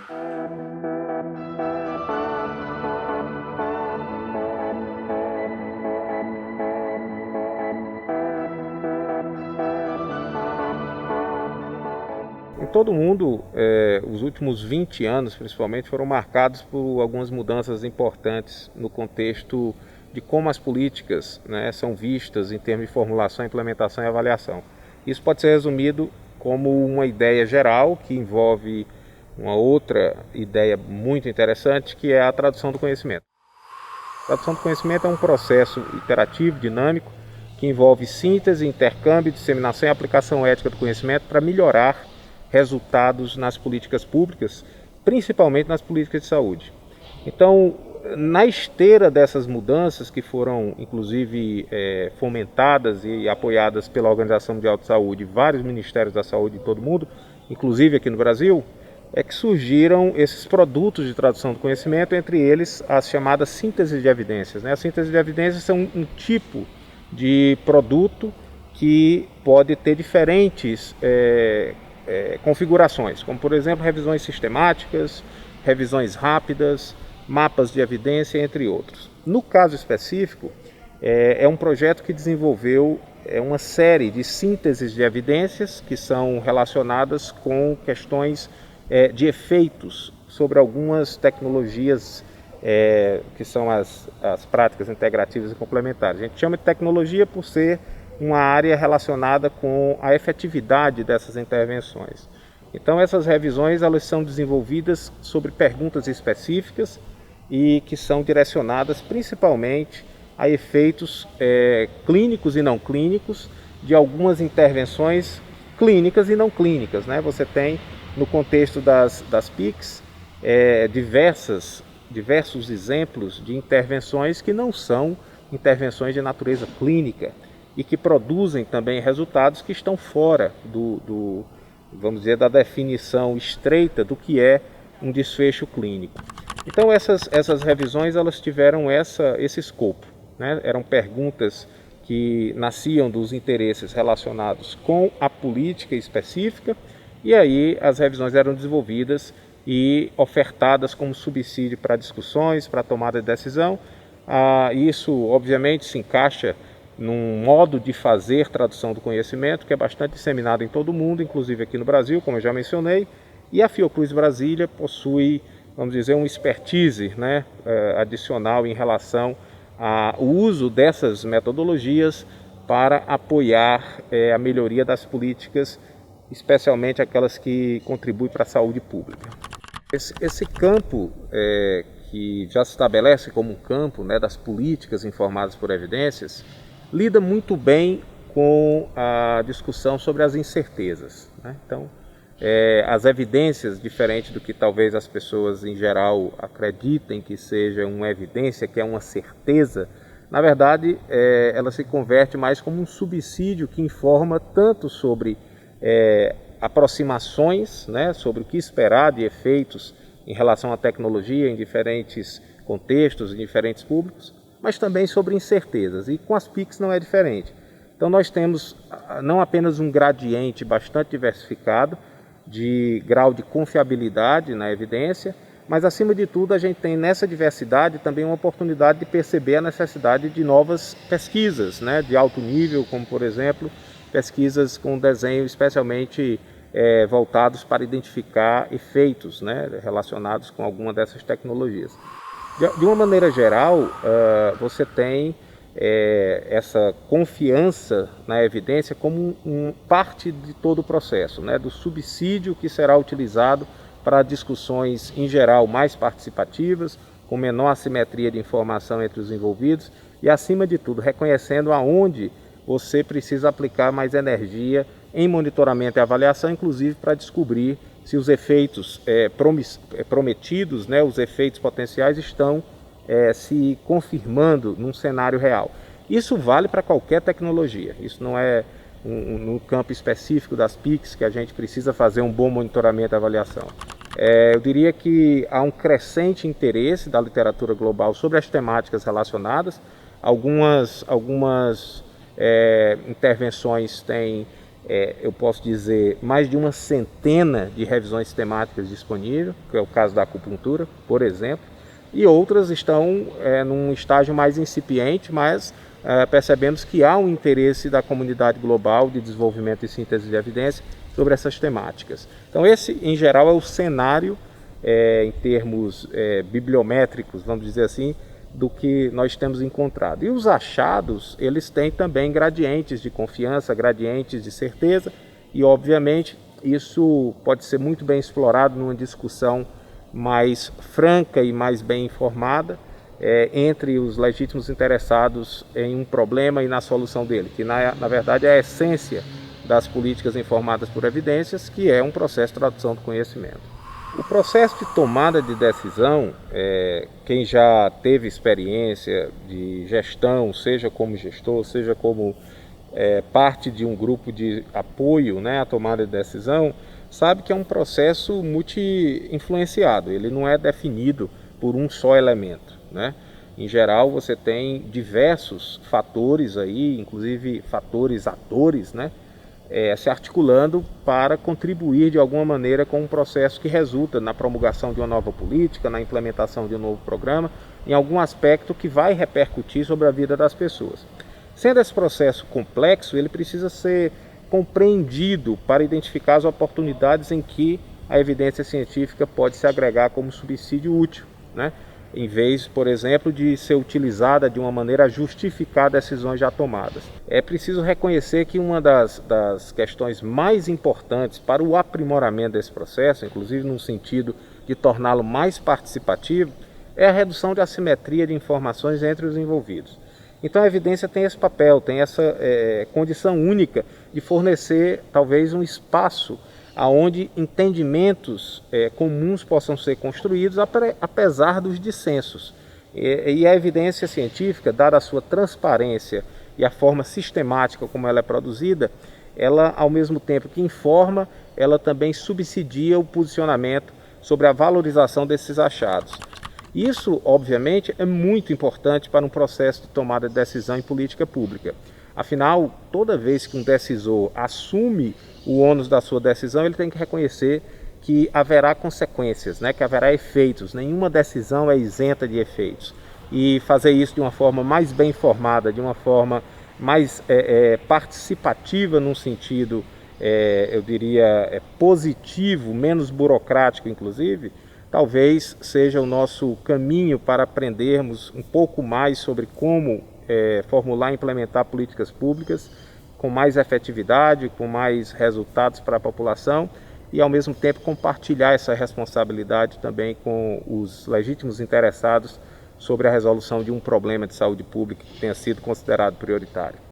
Em todo o mundo, os últimos 20 anos, principalmente, foram marcados por algumas mudanças importantes no contexto de como as políticas, né, são vistas em termos de formulação, implementação e avaliação. Isso pode ser resumido como uma ideia geral que envolve uma outra ideia muito interessante, que é a tradução do conhecimento. A tradução do conhecimento é um processo iterativo, dinâmico, que envolve síntese, intercâmbio, disseminação e aplicação ética do conhecimento para melhorar resultados nas políticas públicas, principalmente nas políticas de saúde. Então, na esteira dessas mudanças que foram, inclusive, fomentadas e apoiadas pela Organização Mundial de Saúde e vários ministérios da saúde em todo o mundo, inclusive aqui no Brasil, é que surgiram esses produtos de tradução do conhecimento, entre eles as chamadas sínteses de evidências. As sínteses de evidências são um tipo de produto que pode ter diferentes configurações, como por exemplo revisões sistemáticas, revisões rápidas, mapas de evidência, entre outros. No caso específico, é um projeto que desenvolveu uma série de sínteses de evidências que são relacionadas com questões de efeitos sobre algumas tecnologias que são as práticas integrativas e complementares. A gente chama de tecnologia por ser uma área relacionada com a efetividade dessas intervenções. Então essas revisões elas são desenvolvidas sobre perguntas específicas e que são direcionadas principalmente a efeitos clínicos e não clínicos de algumas intervenções clínicas e não clínicas. Você tem no contexto das PICs diversos exemplos de intervenções que não são intervenções de natureza clínica e que produzem também resultados que estão fora vamos dizer, da definição estreita do que é um desfecho clínico. Então essas revisões elas tiveram esse escopo, Eram perguntas que nasciam dos interesses relacionados com a política específica e aí as revisões eram desenvolvidas e ofertadas como subsídio para discussões, para tomada de decisão. Isso obviamente se encaixa num modo de fazer tradução do conhecimento que é bastante disseminado em todo o mundo, inclusive aqui no Brasil, como eu já mencionei, e a Fiocruz Brasília possui, vamos dizer, uma expertise adicional em relação ao uso dessas metodologias para apoiar a melhoria das políticas, especialmente aquelas que contribuem para a saúde pública. Esse campo que já se estabelece como um campo das políticas informadas por evidências, lida muito bem com a discussão sobre as incertezas. Então, as evidências, diferente do que talvez as pessoas em geral acreditem que seja uma evidência, que é uma certeza, na verdade ela se converte mais como um subsídio que informa tanto sobre aproximações, sobre o que esperar de efeitos em relação à tecnologia em diferentes contextos, em diferentes públicos, mas também sobre incertezas, e com as PICs não é diferente. Então nós temos não apenas um gradiente bastante diversificado de grau de confiabilidade na evidência, mas acima de tudo a gente tem nessa diversidade também uma oportunidade de perceber a necessidade de novas pesquisas, de alto nível, como por exemplo pesquisas com desenho especialmente voltados para identificar efeitos relacionados com alguma dessas tecnologias. De uma maneira geral, você tem essa confiança na evidência como parte de todo o processo, do subsídio que será utilizado para discussões, em geral, mais participativas, com menor assimetria de informação entre os envolvidos e, acima de tudo, reconhecendo aonde você precisa aplicar mais energia em monitoramento e avaliação, inclusive para descobrir se os efeitos prometidos, os efeitos potenciais estão se confirmando num cenário real. Isso vale para qualquer tecnologia, isso não é no campo específico das PICs que a gente precisa fazer um bom monitoramento e avaliação. Eu diria que há um crescente interesse da literatura global sobre as temáticas relacionadas. Algumas intervenções têm eu posso dizer, mais de uma centena de revisões sistemáticas disponíveis, que é o caso da acupuntura, por exemplo, e outras estão num estágio mais incipiente, mas percebemos que há um interesse da comunidade global de desenvolvimento e síntese de evidência sobre essas temáticas. Então esse, em geral, é o cenário, em termos bibliométricos, vamos dizer assim, do que nós temos encontrado. E os achados, eles têm também gradientes de confiança, gradientes de certeza, e obviamente isso pode ser muito bem explorado numa discussão mais franca e mais bem informada entre os legítimos interessados em um problema e na solução dele, que na verdade é a essência das políticas informadas por evidências, que é um processo de tradução do conhecimento. O processo de tomada de decisão, quem já teve experiência de gestão, seja como gestor, seja como parte de um grupo de apoio, né, à tomada de decisão, sabe que é um processo multi-influenciado, ele não é definido por um só elemento, né? Em geral, você tem diversos fatores aí, inclusive fatores atores, né, se articulando para contribuir de alguma maneira com um processo que resulta na promulgação de uma nova política, na implementação de um novo programa, em algum aspecto que vai repercutir sobre a vida das pessoas. Sendo esse processo complexo, ele precisa ser compreendido para identificar as oportunidades em que a evidência científica pode se agregar como subsídio útil, né? Em vez, por exemplo, de ser utilizada de uma maneira a justificar decisões já tomadas. É preciso reconhecer que uma das questões mais importantes para o aprimoramento desse processo, inclusive no sentido de torná-lo mais participativo, é a redução de assimetria de informações entre os envolvidos. Então a evidência tem esse papel, tem essa condição única de fornecer talvez um espaço aonde entendimentos comuns possam ser construídos apesar dos dissensos. E a evidência científica, dada a sua transparência e a forma sistemática como ela é produzida, ela, ao mesmo tempo que informa, ela também subsidia o posicionamento sobre a valorização desses achados. Isso, obviamente, é muito importante para um processo de tomada de decisão em política pública. Afinal, toda vez que um decisor assume o ônus da sua decisão, ele tem que reconhecer que haverá consequências, né? Que haverá efeitos. Nenhuma decisão é isenta de efeitos. E fazer isso de uma forma mais bem informada, de uma forma mais participativa, num sentido, eu diria, positivo, menos burocrático, inclusive, talvez seja o nosso caminho para aprendermos um pouco mais sobre como formular e implementar políticas públicas com mais efetividade, com mais resultados para a população e, ao mesmo tempo, compartilhar essa responsabilidade também com os legítimos interessados sobre a resolução de um problema de saúde pública que tenha sido considerado prioritário.